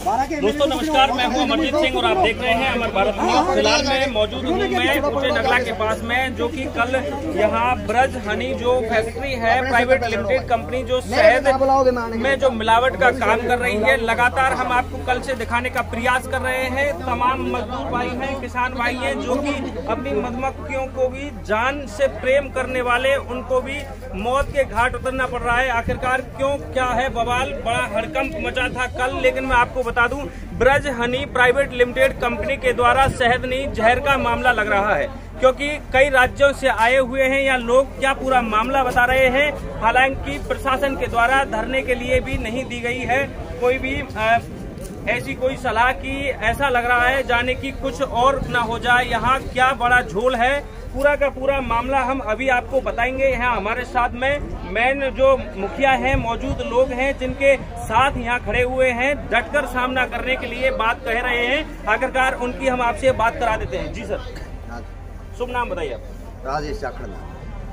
दोस्तों नमस्कार, मैं हूं अमरजीत सिंह और आप देख रहे हैं अमर भारत न्यूज। फिलहाल मैं मौजूद हूं मैं ऊंचे नगला के पास में, जो कि कल यहां ब्रज हनी जो फैक्ट्री है प्राइवेट लिमिटेड कंपनी जो शहद में जो मिलावट का काम कर रही है, लगातार हम आपको कल से दिखाने का प्रयास कर रहे हैं। तमाम मजदूर भाई हैं, किसान भाई हैं, जो कि अपनी मधुमक्खियों को भी जान से प्रेम करने वाले, उनको भी मौत के घाट उतरना पड़ रहा है। आखिरकार क्यों, क्या है बवाल, बड़ा हड़कंप मचा था कल। लेकिन मैं आपको बता दूं, Braj Honey private limited company के द्वारा शहद नहीं जहर का मामला लग रहा है, क्योंकि कई राज्यों से आए हुए हैं या लोग क्या पूरा मामला बता रहे हैं। हालांकि प्रशासन के द्वारा धरने के लिए भी नहीं दी गई है कोई भी ऐसी कोई सलाह की। ऐसा लग रहा है जाने की कुछ और न हो जाए। यहाँ क्या बड़ा झोल है, पूरा का पूरा मामला हम अभी आपको बताएंगे। यहाँ हमारे साथ में मेन जो मुखिया हैं, मौजूद लोग हैं, जिनके साथ यहाँ खड़े हुए हैं, डटकर सामना करने के लिए बात कह रहे हैं। आखिरकार उनकी हम आपसे बात करा देते हैं। जी सर, शुभ नाम बताइए आप। राजेश जाखड़।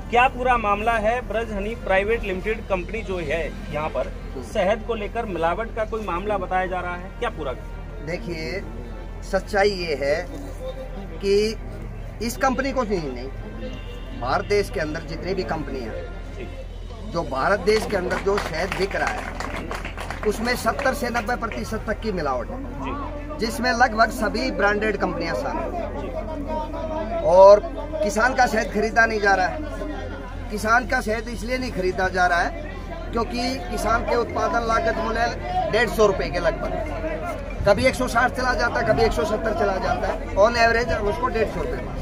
क्या पूरा मामला है? Braj Honey private limited company जो है, यहाँ पर शहद को लेकर मिलावट का कोई मामला बताया जा रहा है, क्या पूरा? देखिए, सच्चाई ये है कि इस कंपनी को नहीं, भारत देश के अंदर जितनी भी कंपनियां, जो भारत देश के अंदर जो शहद बिक रहा है, उसमें 70 से 90% तक की मिलावट है, जिसमें लगभग सभी ब्रांडेड कंपनियां शामिल हैं। और किसान का शहद खरीदा नहीं जा रहा है। किसान का शहद इसलिए नहीं खरीदा जा रहा है क्योंकि किसान के उत्पादन लागत मूल्य 150 रुपए के लगभग, कभी 160 चला जाता है, कभी 170 चला जाता है। ऑन एवरेज उसको 150 रुपए।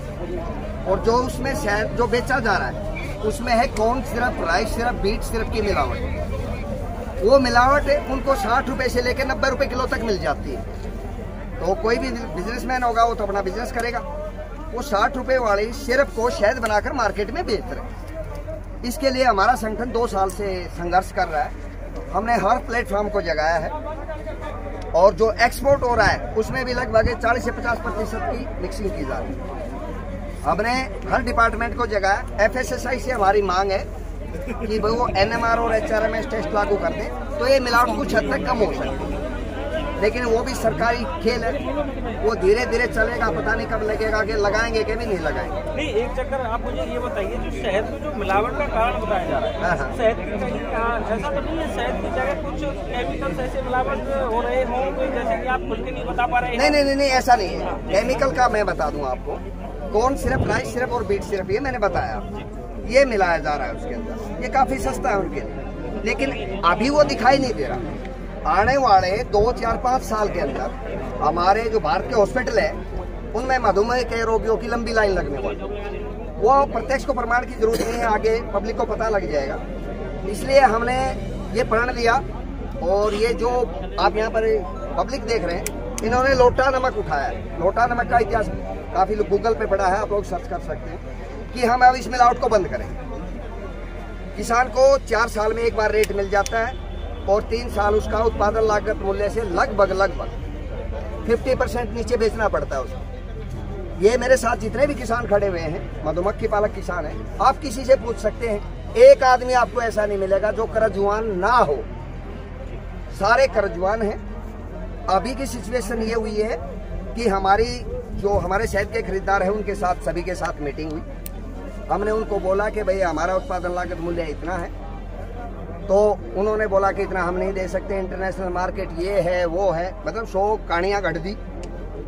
और जो उसमें शहद जो बेचा जा रहा है, उसमें है corn syrup, rice syrup, beet syrup की मिलावट। वो मिलावट उनको 60 रुपए से लेकर 90 रुपए किलो तक मिल जाती है। तो कोई भी बिजनेसमैन होगा, वो तो अपना बिजनेस करेगा। वो 60 रुपए वाली सिरप को शहद बनाकर मार्केट में बेच रहे हैं। इसके लिए हमारा संगठन 2 साल से संघर्ष कर रहा है। हमने हर प्लेटफॉर्म को जगाया है, और जो एक्सपोर्ट हो रहा है उसमें भी लगभग 40 से 50% की मिक्सिंग की जा रही है। हमने हर डिपार्टमेंट को जगाया। FSSAI से हमारी मांग है कि वो NMR और HRMS टेस्ट लागू कर दें, तो ये मिलावट कुछ हद तक कम हो सकती है। लेकिन वो भी सरकारी खेल है, वो धीरे धीरे चलेगा। पता नहीं कब लगेगा, कि लगाएंगे कि भी नहीं लगाएंगे। नहीं, एक चक्कर आप मुझे ये बताइए, जो शहद में जो मिलावट का कारण बताया जा रहा है, शहद की कहीं ऐसा तो नहीं है शहद की जगह कुछ केमिकल्स ऐसे मिलावट हो रहे हों, जैसे कि आप खुल के नहीं बता पा रहे हैं? नहीं, ऐसा नहीं है। केमिकल का मैं बता दूं आपको, कॉर्न सिरप, राइस सिरप और बीट सिरप, ये मैंने बताया, ये मिलाया जा रहा है उसके अंदर। ये काफी सस्ता है उनके लिए, लेकिन अभी वो दिखाई नहीं दे रहा। आने वाले 2, 4, 5 साल के अंदर हमारे जो भारत के हॉस्पिटल है, उनमें मधुमेह के रोगियों की लंबी लाइन लगने वाली। वो प्रत्यक्ष को प्रमाण की जरूरत नहीं है, आगे पब्लिक को पता लग जाएगा। इसलिए हमने ये प्रण लिया। और ये जो आप यहाँ पर पब्लिक देख रहे हैं, इन्होंने लोटा नमक उठाया। लोटा नमक का इतिहास काफी लोग गूगल पे पढ़ा है, आप लोग सर्च कर सकते हैं कि हम अब इस मिलावट को बंद करें। किसान को 4 साल में एक बार रेट मिल जाता है, और 3 साल उसका उत्पादन लागत मूल्य से लगभग 50% नीचे बेचना पड़ता है उसको। ये मेरे साथ जितने भी किसान खड़े हुए हैं, मधुमक्खी पालक किसान हैं, आप किसी से पूछ सकते हैं, एक आदमी आपको ऐसा नहीं मिलेगा जो कर्जवान ना हो। सारे कर्जवान हैं। अभी की सिचुएशन ये हुई है कि हमारे शहद के खरीदार हैं, उनके साथ सभी के साथ मीटिंग हुई। हमने उनको बोला कि भाई हमारा उत्पादन लागत मूल्य इतना है, तो उन्होंने बोला कि इतना हम नहीं दे सकते, इंटरनेशनल मार्केट ये है वो है, मतलब 100 कहानियां घट दी।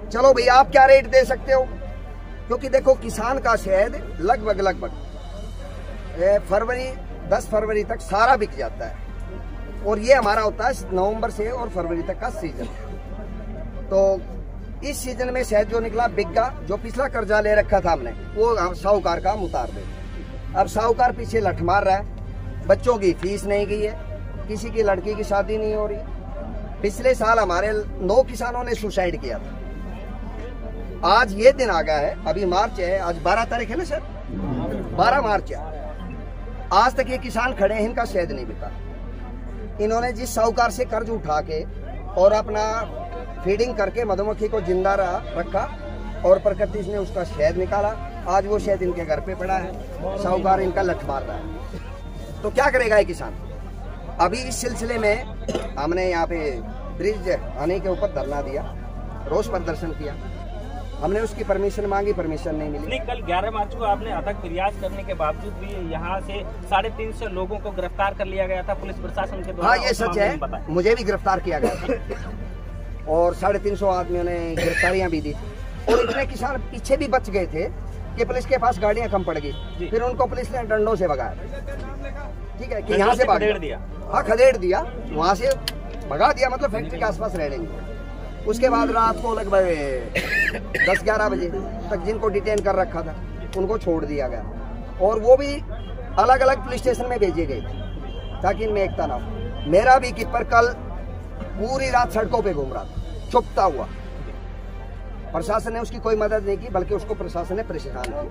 चलो भाई, आप क्या रेट दे सकते हो? क्योंकि देखो, किसान का शहद लगभग 10 फरवरी तक सारा बिक जाता है, और ये हमारा होता है नवंबर से और फरवरी तक का सीजन। तो इस सीजन में शहद जो निकला बिक गया। जो पिछला कर्जा ले रखा था हमने, वो हम साहूकार का हम उतार दे। अब साहूकार पीछे लठ मार रहा है। बच्चों की फीस नहीं गई है, किसी की लड़की की शादी नहीं हो रही। पिछले साल हमारे 9 किसानों ने सुसाइड किया था। आज ये दिन आ गया है, अभी मार्च है, आज 12 तारीख है ना सर, 12 मार्च है। आज तक ये किसान खड़े हैं, इनका शहद नहीं बिका। इन्होंने जिस साहूकार से कर्ज उठा के और अपना फीडिंग करके मधुमक्खी को जिंदा रखा, और प्रकृति ने उसका शहद निकाला, आज वो शहद इनके घर पे पड़ा है, साहूकार इनका लठ मार रहा है। तो क्या करेगा ये किसान? अभी इस सिलसिले में हमने यहाँ पे ब्रिज आने के ऊपर धरना दिया, रोष प्रदर्शन किया। हमने उसकी परमिशन मांगी, परमिशन नहीं मिली। नहीं, कल 11 मार्च को आपने अथक प्रयास करने के बावजूद भी यहाँ से 350 लोगों को गिरफ्तार कर लिया गया था पुलिस प्रशासन के द्वारा। हाँ, ये सच है, मुझे भी गिरफ्तार किया गया था और 350 आदमियों ने गिरफ्तारियां भी दी और इतने किसान पीछे भी बच गए थे कि पुलिस के पास गाड़ियां कम पड़ गई। फिर उनको पुलिस ने डंडों से भगाया, ठीक है, कि यहाँ से खदेड़ दिया। हाँ, खदेड़ दिया, वहाँ से भगा दिया, मतलब फैक्ट्री के आसपास रह लेंगे। उसके बाद रात को लगभग 10-11 बजे तक जिनको डिटेन कर रखा था उनको छोड़ दिया गया और वो भी अलग अलग पुलिस स्टेशन में भेजे गए ताकि इनमें एकता ना हो। मेरा भी कीपर कल पूरी रात सड़कों पे घूम रहा था, छुपता हुआ। प्रशासन ने उसकी कोई मदद नहीं की, बल्कि उसको प्रशासन ने परेशान किया।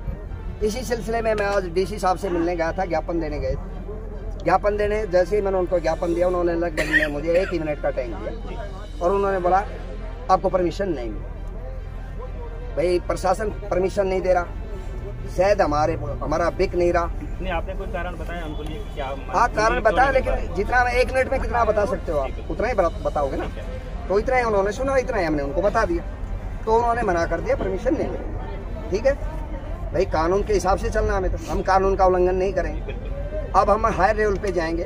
इसी सिलसिले में मैं आज डीसी साहब से मिलने गया था, ज्ञापन देने गए थे। ज्ञापन देने जैसे ही मैंने उनको ज्ञापन दिया, उन्होंने लगभग मुझे 1 ही मिनट का टाइम दिया और उन्होंने बोला आपको परमिशन नहीं मिली। भाई, प्रशासन परमिशन नहीं दे रहा, शायद हमारा बिक नहीं रहा। नहीं, आपने कोई कारण बताया उनको लिए क्या? हाँ, कारण बताया, लेकिन जितना 1 मिनट में कितना बता सकते हो आप, उतना ही बताओगे ना। तो इतना ही उन्होंने सुना, इतना ही हमने उनको बता दिया, तो उन्होंने मना कर दिया, परमिशन नहीं मिली। ठीक है भाई, कानून के हिसाब से चलना हमें, तो हम कानून का उल्लंघन नहीं करेंगे। अब हम हायर लेवल पे जाएंगे,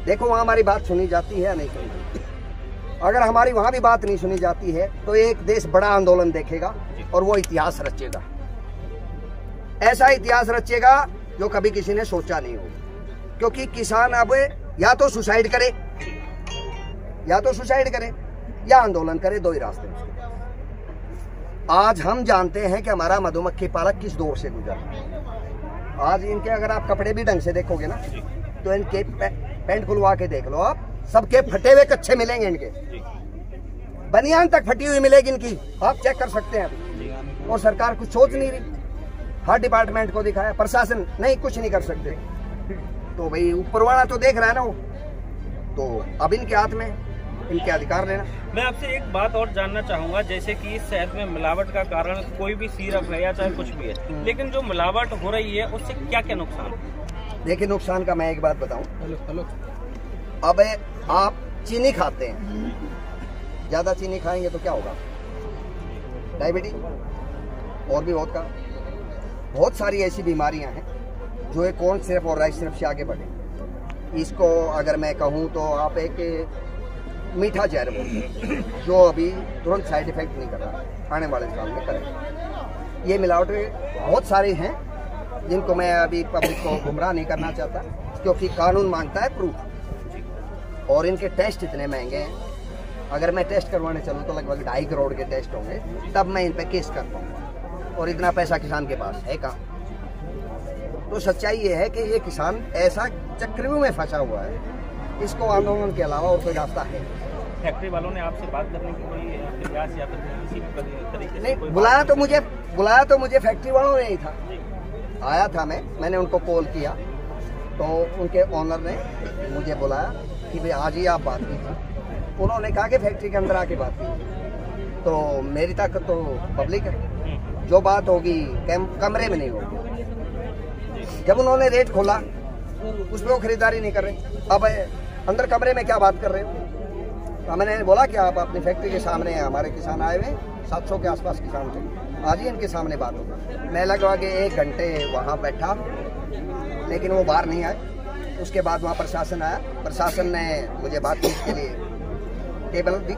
देखो वहाँ हमारी बात सुनी जाती है या नहीं सुनी। अगर हमारी वहाँ भी बात नहीं सुनी जाती है तो एक देश बड़ा आंदोलन देखेगा और वो इतिहास रचेगा, ऐसा इतिहास रचेगा जो कभी किसी ने सोचा नहीं होगा। क्योंकि किसान अब या तो सुसाइड करे या आंदोलन करे, 2 ही रास्ते हैं। आज हम जानते हैं कि हमारा मधुमक्खी पालक किस दौर से गुजरा। आज इनके अगर आप कपड़े भी ढंग से देखोगे ना, तो इनके पैंट खुलवा के देख लो आप, सबके फटे हुए कच्चे मिलेंगे, इनके बनियान तक फटी हुई मिलेगी इनकी, आप चेक कर सकते हैं। और सरकार कुछ सोच नहीं रही, हर डिपार्टमेंट को दिखाया, प्रशासन नहीं, कुछ नहीं कर सकते। तो भाई ऊपर वाला तो देख रहा है ना वो, तो अब इनके हाथ में इनके अधिकार लेना। मैं आपसे एक बात और जानना चाहूंगा, जैसे कि इस शहद में मिलावट का कारण कोई भी सिरप है या चाहे कुछ भी है, लेकिन जो मिलावट हो रही है उससे क्या क्या नुकसान है? देखिए, नुकसान का मैं एक बात बताऊं। अब आप चीनी खाते हैं, ज्यादा चीनी खाएंगे तो क्या होगा? डायबिटीज और भी बहुत सारी ऐसी बीमारियां हैं जो एक कॉर्न सिरप और राइस सिरप से आगे बढ़े। इसको अगर मैं कहूं तो आप एक मीठा जहर बोलते हैं, जो अभी तुरंत साइड इफेक्ट नहीं कर रहा, आने वाले साल में करेगा। ये मिलावटें बहुत सारी हैं जिनको मैं अभी पब्लिक को गुमराह नहीं करना चाहता, क्योंकि कानून मांगता है प्रूफ, और इनके टेस्ट इतने महंगे हैं। अगर मैं टेस्ट करवाने चलूँ तो लगभग 2.5 करोड़ के टेस्ट होंगे, तब मैं इन पे केस कर पाऊंगा, और इतना पैसा किसान के पास है कहाँ? तो सच्चाई ये है कि ये किसान ऐसा चक्रव्यूह में फंसा हुआ है, इसको आंदोलन के अलावा और कोई रास्ता है। फैक्ट्री वालों ने आपसे बात करने की कोई प्रयास या किसी तरीके से? नहीं, बुलाया तो मुझे फैक्ट्री वालों ने ही था, आया था मैंने उनको कॉल किया, तो उनके ऑनर ने मुझे बुलाया कि भाई आज ही आप बात कीजिए। उन्होंने कहा कि फैक्ट्री के अंदर आके बात कीजिए। तो मेरी ताकत तो पब्लिक है, जो बात होगी कमरे में नहीं होगी। जब उन्होंने रेट खोला उस पर वो खरीदारी नहीं कर रहे, अब अंदर कमरे में क्या बात कर रहे हो? तो मैंने बोला कि आप अपनी फैक्ट्री के सामने, हमारे किसान आए हुए 700 के आसपास किसान थे, आज ही इनके सामने बात होगी। मैं लगभग 1 घंटे वहाँ बैठा, लेकिन वो बाहर नहीं आए। उसके बाद वहाँ प्रशासन आया, प्रशासन ने मुझे बातचीत के लिए टेबल दी,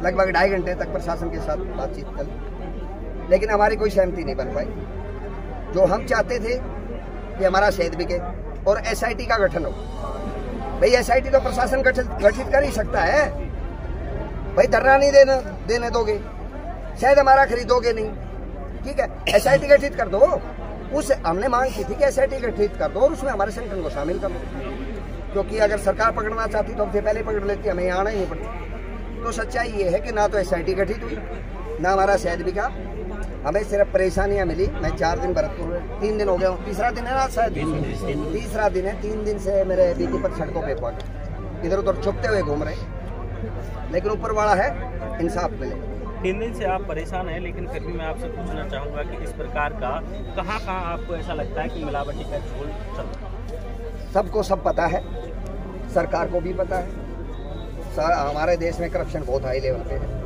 लगभग 2.5 घंटे तक प्रशासन के साथ बातचीत कर, लेकिन हमारी कोई सहमति नहीं बन पाई। जो हम चाहते थे कि हमारा शहद बिके और SIT का गठन हो। भाई SIT तो प्रशासन गठित कर ही सकता है, भाई धरना नहीं देने दोगे, शायद हमारा खरीदोगे नहीं, ठीक है, SIT गठित कर दो। उस हमने मांग की थी कि SIT गठित कर दो और उसमें हमारे संगठन को शामिल कर दो, क्योंकि अगर सरकार पकड़ना चाहती तो हमसे पहले पकड़ लेती, हमें आना ही नहीं पड़ता। तो सच्चाई ये है कि ना तो SIT गठित हुई, ना हमारा शहद बिका, हमें सिर्फ परेशानियां मिली। मैं 4 दिन भरतपुर, 3 दिन हो गए, तीसरा दिन है ना शायद, तीसरा दिन है। 3 दिन से मेरे बीती पर सड़कों पे पहुंचे, इधर उधर छुपते हुए घूम रहे, लेकिन ऊपर वाला है इंसाफ मिले। 3 दिन से आप परेशान हैं, लेकिन फिर भी मैं आपसे पूछना चाहूँगा कि इस प्रकार का कहाँ आपको ऐसा लगता है कि मिलावटी का झोल चल रहा है? सबको सब पता है, सरकार को भी पता है, हमारे देश में करप्शन बहुत हाई लेवल पे है,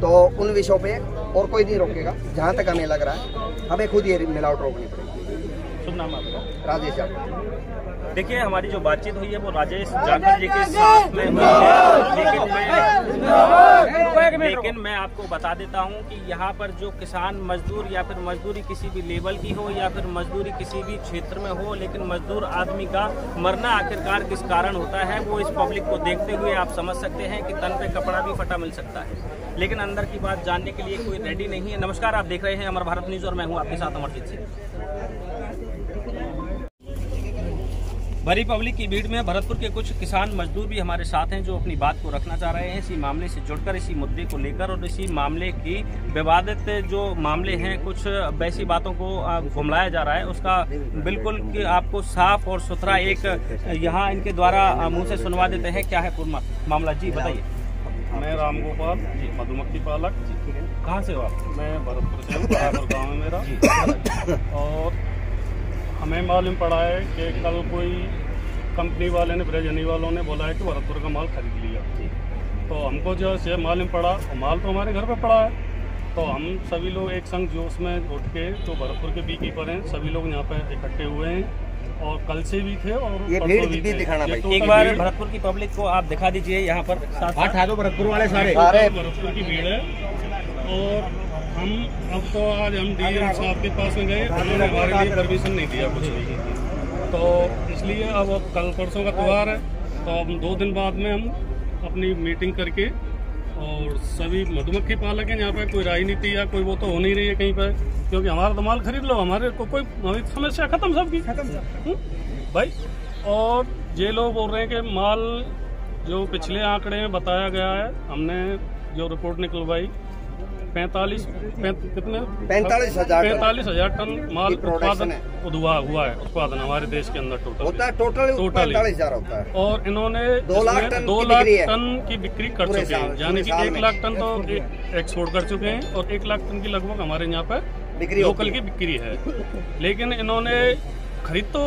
तो उन विषयों पे और कोई नहीं रोकेगा। जहाँ तक हमें लग रहा है हमें खुद ये मिलावट रोकनी पड़ेगी। शुभ नाम आपका? राजेश जाखड़। देखिए, हमारी जो बातचीत हुई है वो राजेश जाखड़ जी के साथ में हुई है, लेकिन मैं आपको बता देता हूं कि यहाँ पर जो किसान मजदूर या फिर मजदूरी किसी भी लेवल की हो या फिर मजदूरी किसी भी क्षेत्र में हो, लेकिन मजदूर आदमी का मरना आखिरकार किस कारण होता है वो इस पब्लिक को देखते हुए आप समझ सकते हैं कि तन पे कपड़ा भी फटा मिल सकता है, लेकिन अंदर की बात जानने के लिए कोई रेडी नहीं है। नमस्कार, आप देख रहे हैं अमर भारत न्यूज और मैं हूँ आपके साथ अमरजीत सिंह। भरी पब्लिक की भीड़ में भरतपुर के कुछ किसान मजदूर भी हमारे साथ हैं जो अपनी बात को रखना चाह रहे हैं इसी मामले से जुड़कर, इसी मुद्दे को लेकर और इसी मामले की विवादित जो मामले हैं, कुछ वैसी बातों को घुमलाया जा रहा है उसका बिल्कुल कि आपको साफ और सुथरा एक यहाँ इनके द्वारा मुंह से सुनवा देते हैं। क्या है पूर्ण मामला जी, बताइए। मैं राम गोपाल जी, मधुमक्खी पालक जी। कहाँ से हो आप? मैं भरतपुर से हूँ, बराबर गाँव है मेरा। और हमें मालूम पड़ा है कि कल कोई कंपनी वाले ने, ब्रज हनी वालों ने बोला है कि भरतपुर का माल खरीद लिया। तो हमको जो से मालूम पड़ा, माल तो हमारे घर पे पड़ा है, तो हम सभी लोग एक संग जोश में उठ के, तो भरतपुर के बी कीपर हैं, सभी लोग यहाँ पे इकट्ठे हुए हैं और कल से भी थे और ये भीड़ भी दिखाना भाई। एक बार भरतपुर की पब्लिक को आप दिखा दीजिए यहाँ पर। भरतपुर वाले सारे भरतपुर की भीड़ है। और हम अब तो आज हम डीएम साहब के पास में गए, उन्होंने हमारे लिए परमिशन नहीं दिया कुछ भी, तो इसलिए अब कल परसों का त्यौहार है, तो अब 2 दिन बाद में हम अपनी मीटिंग करके, और सभी मधुमक्खी पालक हैं यहाँ पे, कोई राजनीति या कोई वो तो हो नहीं रही है कहीं पर, क्योंकि हमारा तो माल खरीद लो, हमारे को कोई समस्या खत्म सबकी भाई। और ये लोग बोल रहे हैं कि माल जो पिछले आंकड़े में बताया गया है, हमने जो रिपोर्ट निकलवाई 45,000 टन माल उत्पादन हुआ है उत्पादन हमारे देश के अंदर टोटल 45,000 होता है। और इन्होंने 2 लाख टन की बिक्री कर चुके हैं, यानी कि 1 लाख टन तो एक्सपोर्ट कर चुके हैं और 1 लाख टन की लगभग हमारे यहाँ पर लोकल की बिक्री है। लेकिन इन्होंने खरीद तो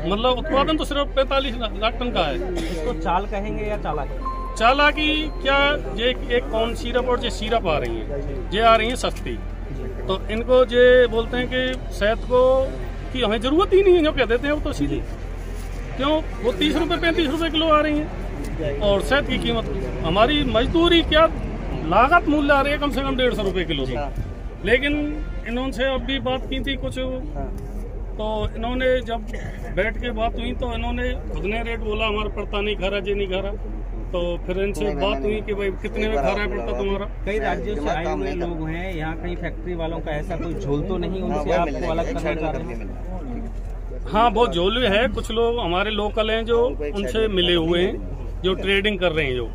मतलब उत्पादन तो सिर्फ 45 लाख टन का है। इसको चाल कहेंगे या चालाकी? चालाकी क्या, ये एक कॉर्न सिरप और ये सिरप आ रही है, ये आ रही है सस्ती, तो इनको ये बोलते हैं कि शहद को कि हमें जरूरत ही नहीं है, जो कह देते हैं वो तो सीधी क्यों, वो 30 रुपये 35 रुपये किलो आ रही है। और शहद की कीमत, हमारी मजदूरी क्या लागत मूल्य आ रही है कम से कम 150 रुपये किलो से। लेकिन इन्होंने अब भी बात की थी कुछ, तो इन्होंने जब बैठ के बात हुई तो इन्होंने खुद ने रेट बोला, हमारा पड़ता नहीं खा रहा, ये नहीं खा रहा। तो फिर इनसे बात हुई कि भाई कितने में खा रहा है पड़ता तुम्हारा। कई राज्यों से आए हुए लोग हैं यहाँ, कई फैक्ट्री वालों का ऐसा कोई झोल तो नहीं उनसे आपको अलग करना चाह रहे हैं? हाँ, बहुत झोल है। कुछ लोग हमारे लोकल हैं जो उनसे मिले हुए हैं, जो ट्रेडिंग कर रहे हैं, जो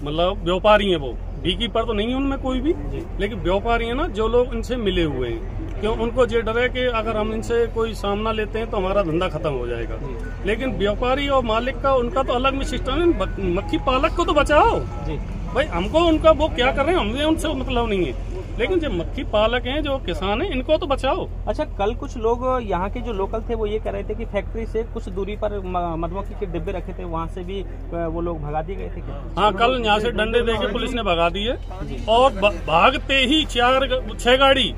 मतलब व्यापारी हैं, वो बीकी पर तो नहीं है उनमें कोई भी, लेकिन व्यापारी है ना, जो लोग इनसे मिले हुए हैं, क्यों उनको ये डर है कि अगर हम इनसे कोई सामना लेते हैं तो हमारा धंधा खत्म हो जाएगा। लेकिन व्यापारी और मालिक का उनका तो अलग में सिस्टम है, मक्खी पालक को तो बचाओ भाई, हमको उनका वो क्या कर रहे हैं हमें उनसे मतलब नहीं है, लेकिन जो मक्खी पालक हैं, जो किसान हैं, इनको तो बचाओ। अच्छा, कल कुछ लोग यहाँ के जो लोकल थे वो ये कह रहे थे कि फैक्ट्री से कुछ दूरी पर मधुमक्खी के डिब्बे रखे थे, वहाँ से भी वो लोग भगा दिए गए थे क्या? हाँ, कल यहाँ से डंडे दे के पुलिस ने भगा दिए, और भागते ही 6 गाड़ी,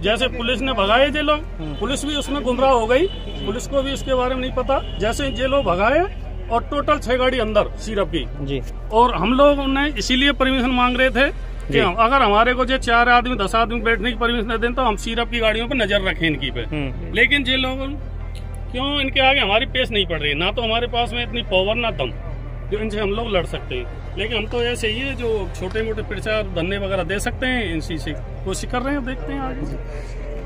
जैसे पुलिस ने भगाए ये लोग, पुलिस भी उसमें गुमराह हो गई, पुलिस को भी इसके बारे में नहीं पता। जैसे ये लोग भगाए और टोटल 6 गाड़ी अंदर सिरप की जी। और हम लोग उन्हें इसीलिए परमिशन मांग रहे थे कि अगर हमारे को जो 4 आदमी 10 आदमी बैठने की परमिशन दें तो हम सिरप की गाड़ियों पर नजर रखें इनकी पे। लेकिन ये लोग क्यों, इनके आगे हमारी पेश नहीं पड़ रही, ना तो हमारे पास में इतनी पावर ना दम जो इनसे हम लोग लड़ सकते हैं। लेकिन हम तो ऐसे ही है जो छोटे मोटे प्रचार धरने वगैरह दे सकते हैं, इनसी से कोशिश कर रहे हैं, देखते हैं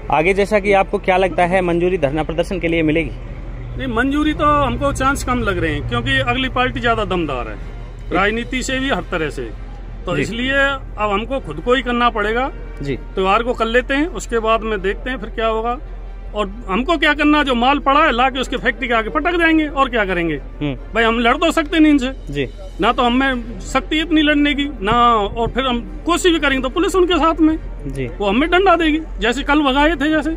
आगे। जैसा कि आपको क्या लगता है, मंजूरी धरना प्रदर्शन के लिए मिलेगी? नहीं, मंजूरी तो हमको चांस कम लग रहे हैं, क्योंकि अगली पार्टी ज्यादा दमदार है राजनीति से भी, हर तरह से। तो इसलिए अब हमको खुद को ही करना पड़ेगा जी। त्योहार को कर लेते हैं, उसके बाद में देखते हैं फिर क्या होगा। और हमको क्या करना, जो माल पड़ा है लाके उसके फैक्ट्री के आगे पटक जाएंगे, और क्या करेंगे भाई। हम लड़ तो सकते नहीं इनसे जी, ना तो हमें शक्ति इतनी लड़ने की ना, और फिर हम कोशिश भी करेंगे तो पुलिस उनके साथ में जी, वो हमें डंडा देगी। जैसे कल भगाए थे, जैसे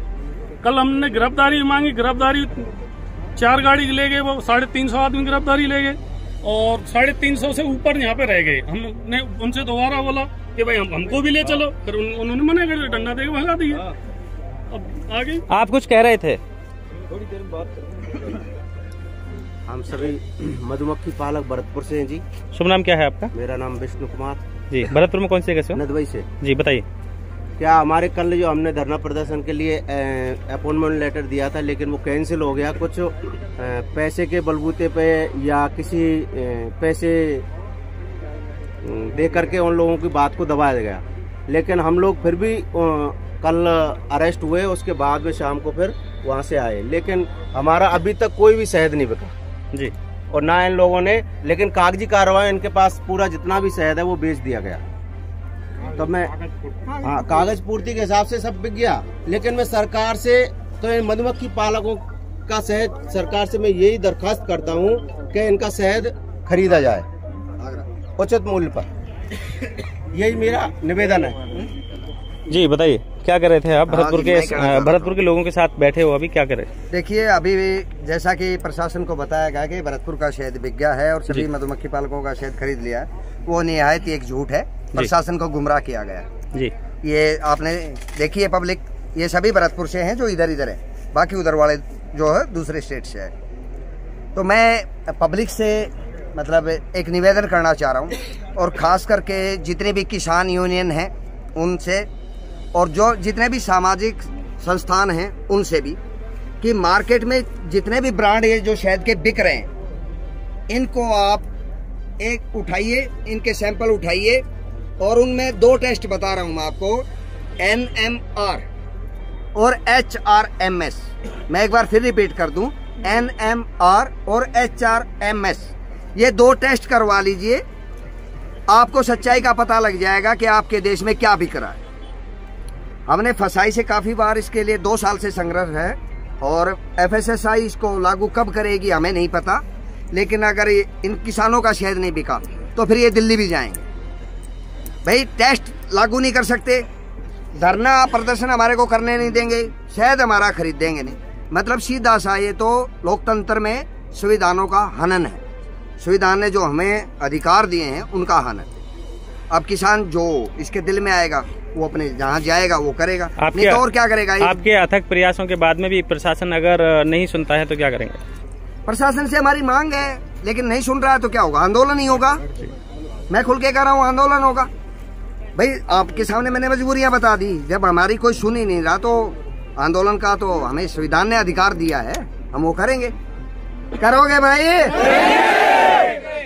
कल हमने गिरफ्तारी मांगी, गिरफ्तारी 4 गाड़ी ले गए, वो 350 आदमी गिरफ्तारी ले गए। और 350 से ऊपर यहाँ पे रह गए। हमने उनसे दोबारा बोला कि भाई हमको भी ले चलो, फिर उन्होंने मना कर डंडा देके भगा दिया। अब आगे आप कुछ कह रहे थे? थोड़ी देर बात हम सभी मधुमक्खी पालक भरतपुर से हैं जी। शुभ नाम क्या है आपका? मेरा नाम विष्णु कुमार जी। भरतपुर में कौन सी जगह से? नदवई से जी। बताइए। क्या हमारे कल जो हमने धरना प्रदर्शन के लिए अपॉइंटमेंट लेटर दिया था, लेकिन वो कैंसिल हो गया। कुछ पैसे के बलबूते पे या किसी पैसे दे करके उन लोगों की बात को दबाया गया। लेकिन हम लोग फिर भी कल अरेस्ट हुए, उसके बाद में शाम को फिर वहाँ से आए, लेकिन हमारा अभी तक कोई भी शहद नहीं बिका जी। और ना इन लोगों ने, लेकिन कागजी कार्रवाई इनके पास पूरा जितना भी शहद है वो बेच दिया गया। तो मैं कागज पूर्ति के हिसाब से सब बिक गया, लेकिन मैं सरकार से, तो इन मधुमक्खी पालकों का शहद सरकार से मैं यही दरखास्त करता हूँ कि इनका शहद खरीदा जाए उचित मूल्य पर। यही मेरा निवेदन है जी। बताइए क्या कर रहे थे आप? भरतपुर के लोगों के साथ बैठे हो, अभी क्या कर रहे हैं? देखिए, अभी जैसा कि प्रशासन को बताया गया कि भरतपुर का शहद बिक गया है और सभी मधुमक्खी पालकों का शहद खरीद लिया है, वो निहायत एक झूठ है। प्रशासन को गुमराह किया गया जी। ये आपने देखिए, पब्लिक ये सभी भरतपुर से हैं जो इधर है, बाकी उधर वाले जो है दूसरे स्टेट से है। तो मैं पब्लिक से मतलब एक निवेदन करना चाह रहा हूँ, और खास करके जितने भी किसान यूनियन हैं उनसे, और जो जितने भी सामाजिक संस्थान हैं उनसे भी, कि मार्केट में जितने भी ब्रांड ये जो शहद के बिक रहे हैं, इनको आप एक उठाइए, इनके सैंपल उठाइए, और उनमें 2 टेस्ट बता रहा हूं मैं आपको, NMR और HRMS। मैं एक बार फिर रिपीट कर दूं, NMR और HRMS, ये 2 टेस्ट करवा लीजिए, आपको सच्चाई का पता लग जाएगा कि आपके देश में क्या बिक रहा है। हमने फसाई से काफी बार इसके लिए 2 साल से संघर्ष है, और FSSAI इसको लागू कब करेगी हमें नहीं पता, लेकिन अगर इन किसानों का शहद नहीं बिका तो फिर ये दिल्ली भी जाएंगे। भाई टेस्ट लागू नहीं कर सकते, धरना प्रदर्शन हमारे को करने नहीं देंगे, शहद हमारा खरीद देंगे नहीं, मतलब सीधा सा ये तो लोकतंत्र में संविधानों का हनन है। संविधान ने जो हमें अधिकार दिए हैं उनका हनन। अब किसान जो इसके दिल में आएगा वो अपने जहाँ जाएगा वो करेगा, नहीं तो और क्या करेगा। आपके अथक प्रयासों के बाद में भी प्रशासन अगर नहीं सुनता है तो क्या करेंगे? प्रशासन से हमारी मांग है, लेकिन नहीं सुन रहा है तो क्या होगा? आंदोलन ही होगा। मैं खुल के कह रहा हूँ, आंदोलन होगा। भाई आपके सामने मैंने मजबूरियां बता दी, जब हमारी कोई सुन ही नहीं रहा तो आंदोलन का तो हमें संविधान ने अधिकार दिया है, हम वो करेंगे। करोगे भाई?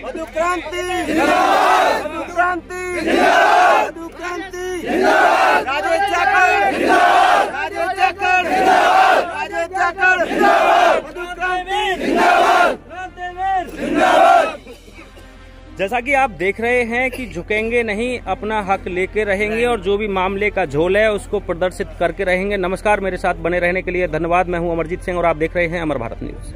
मधुक्रांति जिंदाबाद, मधुक्रांति जिंदाबाद, मधुक्रांति जिंदाबाद, राजेश जाखड़ जिंदाबाद, राजेश जाखड़ जिंदाबाद, राजेश जाखड़ जिंदाबाद, मधुक्रांति जिंदाबाद, क्रांतिवीर जिंदाबाद। जैसा कि आप देख रहे हैं कि झुकेंगे नहीं, अपना हक लेके रहेंगे, और जो भी मामले का झोल है उसको प्रदर्शित करके रहेंगे। नमस्कार, मेरे साथ बने रहने के लिए धन्यवाद। मैं हूं अमरजीत सिंह और आप देख रहे हैं अमर भारत न्यूज।